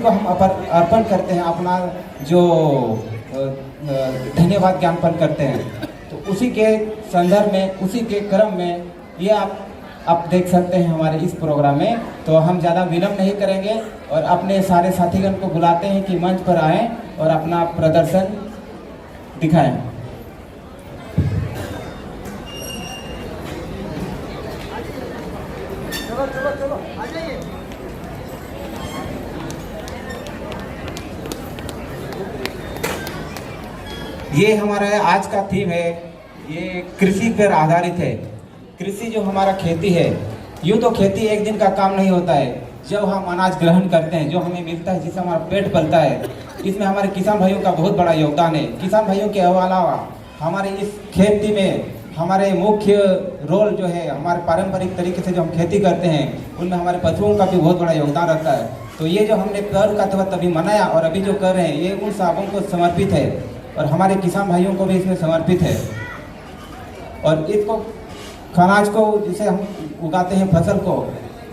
को हम अर्पण करते हैं, अपना जो धन्यवाद ज्ञापन करते हैं। तो उसी के संदर्भ में, उसी के क्रम में ये आप देख सकते हैं हमारे इस प्रोग्राम में। तो हम ज़्यादा विलम्ब नहीं करेंगे और अपने सारे साथीगण को बुलाते हैं कि मंच पर आएँ और अपना प्रदर्शन दिखाएं। चलो आ जाइए। ये हमारा आज का थीम है, ये कृषि पर आधारित है। कृषि जो हमारा खेती है, यूँ तो खेती एक दिन का काम नहीं होता है। जब हम अनाज ग्रहण करते हैं, जो हमें मिलता है, जिससे हमारा पेट पलता है, इसमें हमारे किसान भाइयों का बहुत बड़ा योगदान है। किसान भाइयों के अलावा हमारे इस खेती में हमारे मुख्य रोल जो है, हमारे पारंपरिक तरीके से जो हम खेती करते हैं, उनमें हमारे पशुओं का भी बहुत बड़ा योगदान रहता है। तो ये जो हमने पर्व का त्योहार तभी मनाया और अभी जो कर रहे हैं, ये उन साहबों को समर्पित है और हमारे किसान भाइयों को भी इसमें समर्पित है। और इसको अनाज को जिसे हम उगाते हैं, फसल को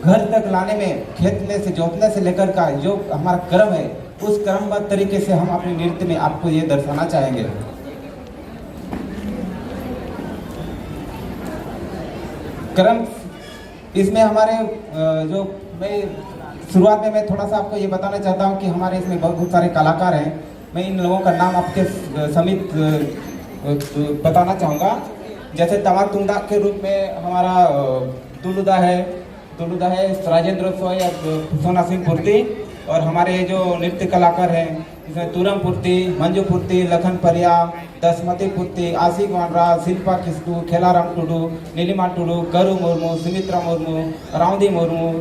घर तक लाने में, खेत में से जोतने से लेकर का जो हमारा क्रम है, उस क्रमबद्ध तरीके से हम अपने नृत्य में आपको ये दर्शाना चाहेंगे। क्रम इसमें हमारे जो मैं शुरुआत में मैं थोड़ा सा आपको ये बताना चाहता हूँ कि हमारे इसमें बहुत सारे कलाकार हैं। मैं इन लोगों का नाम आपके समित बताना चाहूँगा। जैसे तमार तुंगदा के रूप में हमारा दुलुदा है राजेंद्र सोय, सोना सिंह पुर्ती। और हमारे जो नृत्य कलाकार हैं, इसमें तुरम पुर्ती, मंजू पुर्ती, लखन परिया, दसमती पुर्ती, आशिक वानरा, शिल्पा किस्कू, खेलाराम टुडू, नीलिमा टुडू, करू मुर्मू, सुमित्रा मुर्मू, राउंदी मुर्मू,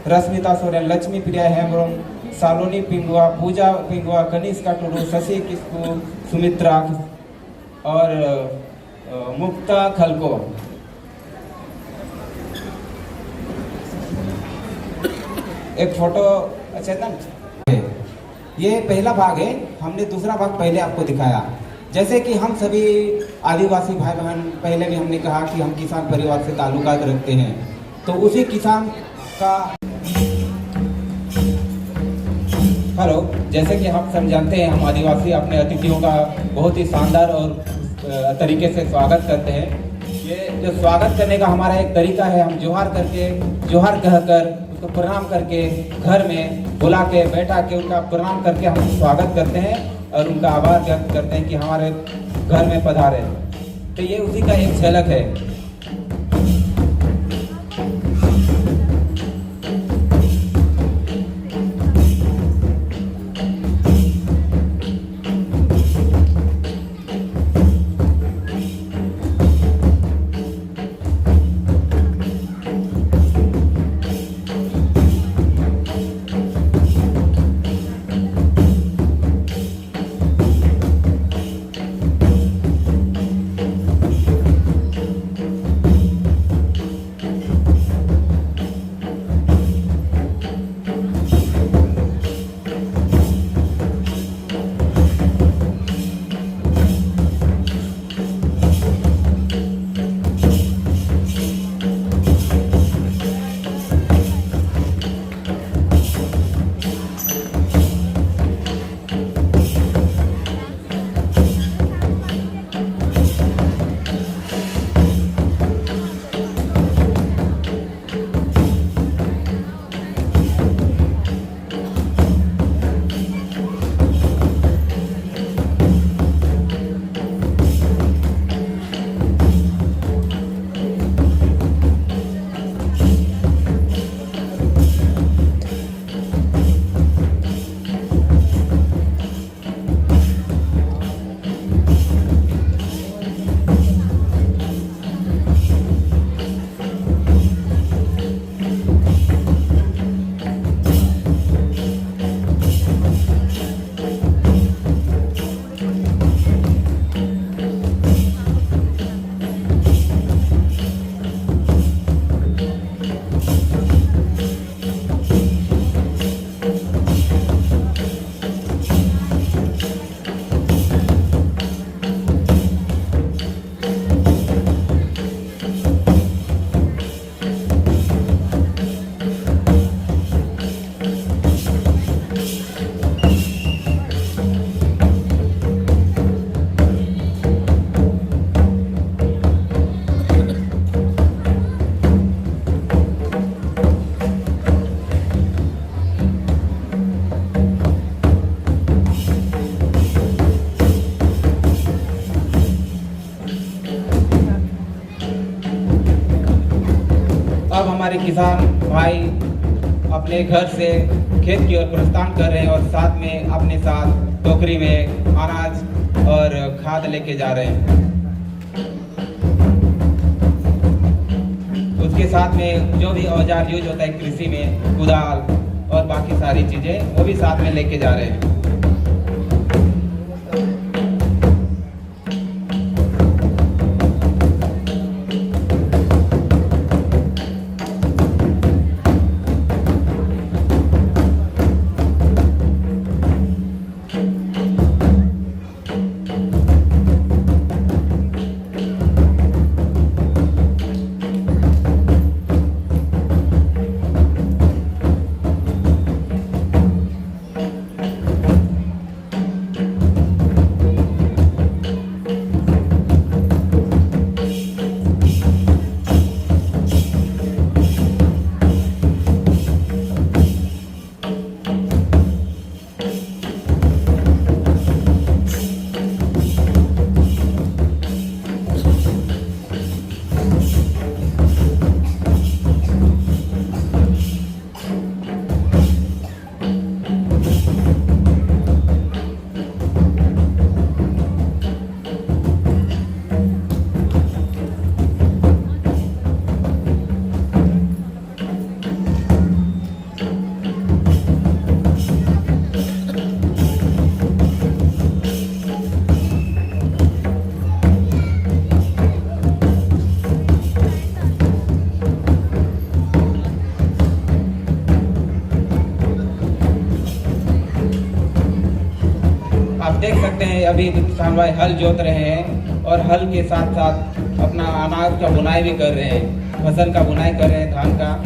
रश्मिता सोरेन, लक्ष्मी प्रिया हेम्ब्रम, सालोनी पिंगुआ, पूजा पिंगुआ, कनिष्का टुडू, शशि किस्कू, सुमित्रा और मुक्ता खलको। एक फोटो चेतन, ये पहला भाग है। हमने दूसरा भाग पहले आपको दिखाया। जैसे कि हम सभी आदिवासी भाई बहन, पहले भी हमने कहा कि हम किसान परिवार से ताल्लुकात रखते हैं। तो उसी किसान का हेलो, जैसे कि हम सब जानते हैं, हम आदिवासी अपने अतिथियों का बहुत ही शानदार और तरीके से स्वागत करते हैं। ये जो स्वागत करने का हमारा एक तरीका है, हम जोहार कहकर, उसको प्रणाम करके, घर में बुला के, बैठा के उनका प्रणाम करके हम स्वागत करते हैं और उनका आभार व्यक्त करते हैं कि हमारे घर में पधारे। तो ये उसी का एक झलक है। किसान भाई अपने घर से खेत की ओर प्रस्थान कर रहे हैं और साथ में अपने साथ टोकरी में अनाज और खाद लेके जा रहे हैं। उसके साथ में जो भी औजार यूज होता है कृषि में, कुदाल और बाकी सारी चीजें वो भी साथ में लेके जा रहे हैं। आप देख सकते हैं अभी किसान भाई हल जोत रहे हैं और हल के साथ साथ अपना अनाज का बुनाई भी कर रहे हैं, फसल का बुनाई कर रहे हैं, धान का।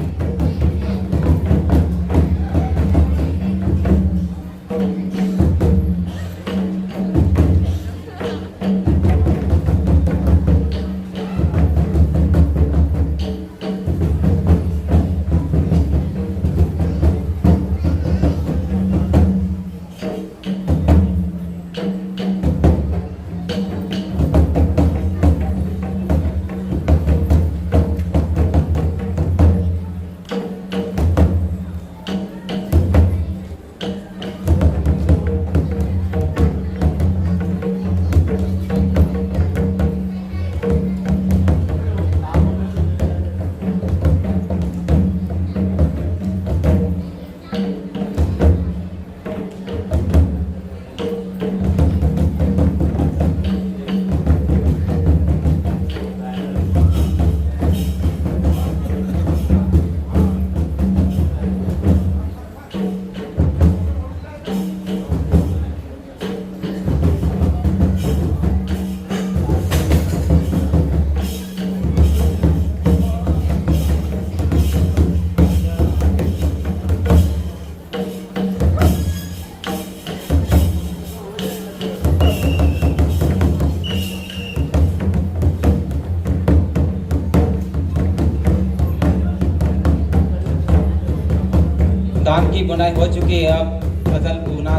धान की बुनाई हो चुकी है, अब फसल बोना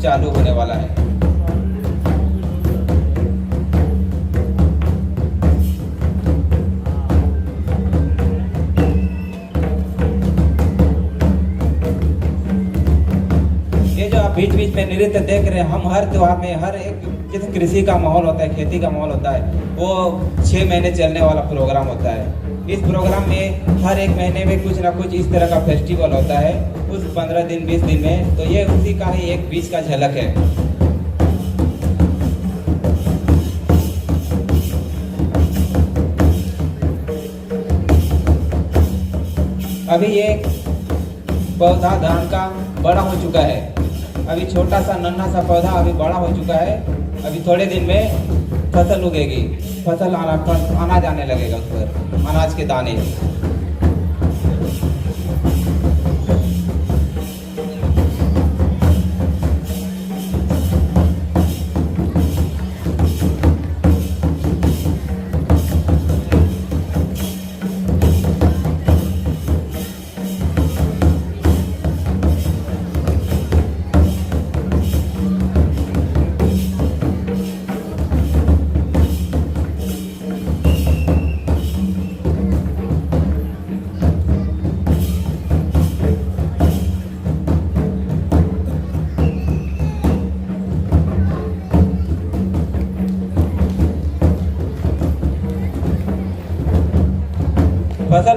चालू होने वाला है। ये जो आप बीच बीच में नृत्य देख रहे हैं, हम हर त्योहार में हर एक जैसे कृषि का माहौल होता है, खेती का माहौल होता है, वो 6 महीने चलने वाला प्रोग्राम होता है। इस प्रोग्राम में हर एक महीने में कुछ ना कुछ इस तरह का फेस्टिवल होता है, उस 15 दिन 20 दिन में। तो ये उसी का ही एक बीच का झलक है। अभी ये पौधा धान का बड़ा हो चुका है, अभी छोटा सा नन्हा सा पौधा अभी बड़ा हो चुका है। अभी थोड़े दिन में फसल उगेगी, फसल अनाज आने लगेगा, उस पर अनाज के दाने।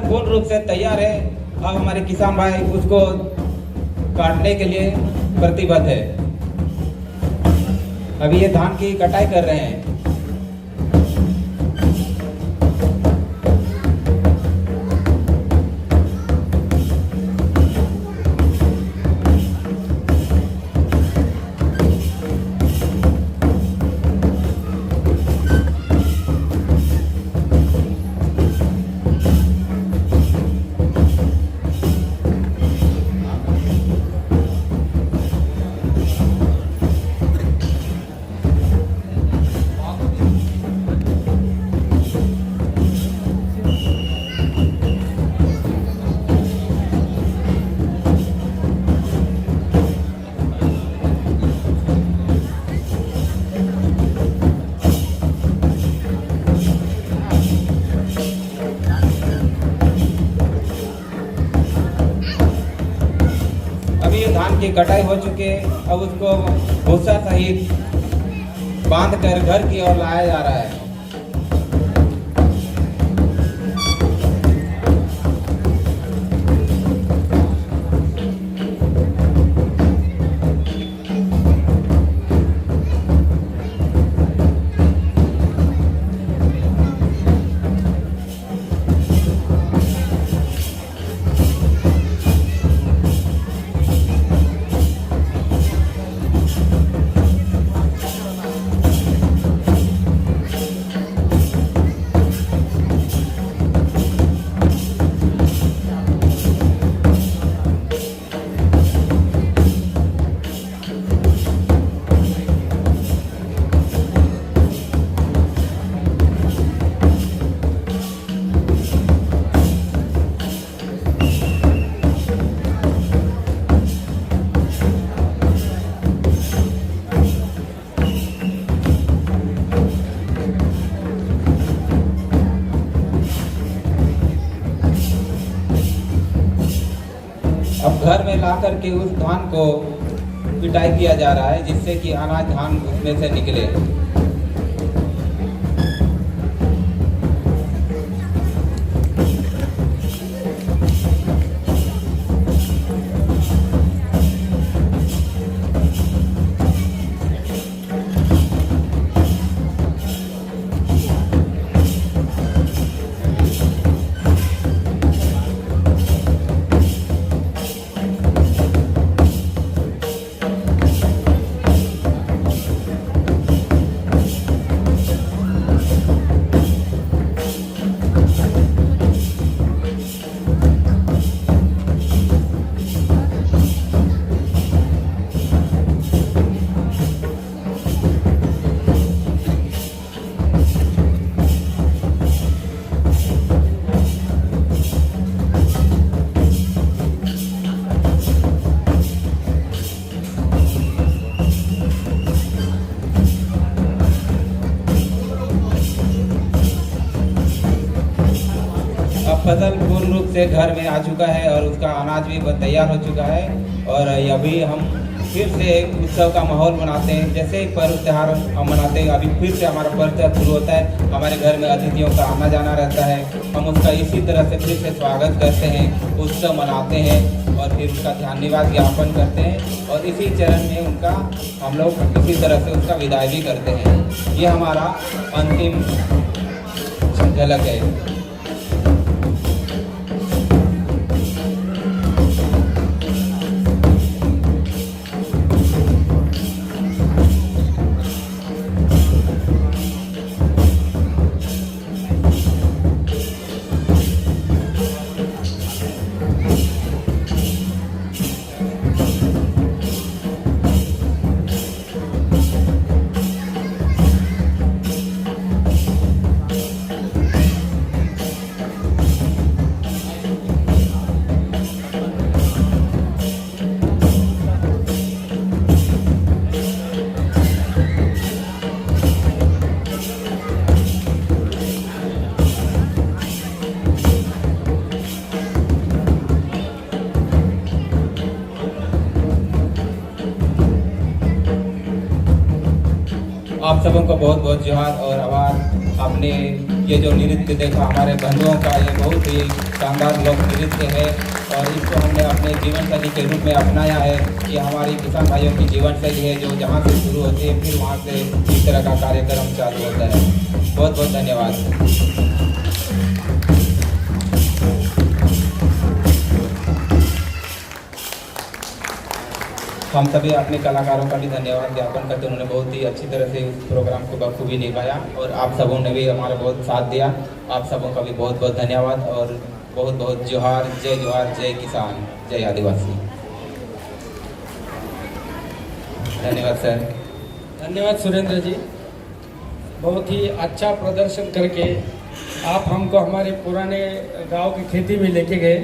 पूर्ण रूप से तैयार है। अब हमारे किसान भाई उसको काटने के लिए प्रतिबद्ध है। अभी ये धान की कटाई कर रहे हैं। अभी ये धान की कटाई हो चुकी है। अब उसको भूसा सहित बांध कर घर की ओर लाया जा रहा है। अब घर में ला करके उस धान को पिटाई किया जा रहा है, जिससे कि अनाज धान उसमें से निकले। अब फसल पूर्ण रूप से घर में आ चुका है और उसका अनाज भी तैयार हो चुका है। और अभी हम फिर से उत्सव का माहौल बनाते हैं। जैसे पर्व त्यौहार हम मनाते हैं, अभी फिर से हमारा पर्व त्यौहार शुरू होता है। हमारे घर में अतिथियों का आना जाना रहता है। हम उसका इसी तरह से फिर से स्वागत करते हैं, उत्सव मनाते हैं और फिर उसका धन्यवाद ज्ञापन करते हैं। और इसी चरण में उनका हम लोग इसी तरह से उसका विदाई भी करते हैं। ये हमारा अंतिम झलक है। आप सबों को बहुत बहुत जोहार और आभार। आपने ये जो नृत्य देखा हमारे बंधुओं का, ये बहुत ही शानदार लोक नृत्य है और इसको हमने अपने जीवन शैली के रूप में अपनाया है। ये हमारी किसान भाइयों की जीवन शैली है जो जहाँ से शुरू होती है फिर वहाँ से इस तरह का कार्यक्रम चालू होता है। बहुत बहुत धन्यवाद। हम सभी अपने कलाकारों का भी धन्यवाद ज्ञापन करते हैं। उन्होंने बहुत ही अच्छी तरह से इस प्रोग्राम को बखूबी निभाया और आप सबों ने भी हमारा बहुत साथ दिया। आप सबों का भी बहुत बहुत धन्यवाद और बहुत बहुत जोहार, जय किसान, जय आदिवासी। धन्यवाद सर। धन्यवाद सुरेंद्र जी, बहुत ही अच्छा प्रदर्शन करके आप हमको हमारे पुराने गांव की खेती में लेके गए।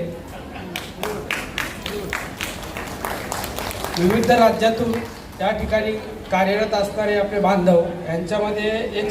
विविध राज्यातून त्या ठिकाणी कार्यरत असणारे आपले बांधव यांच्यामध्ये एक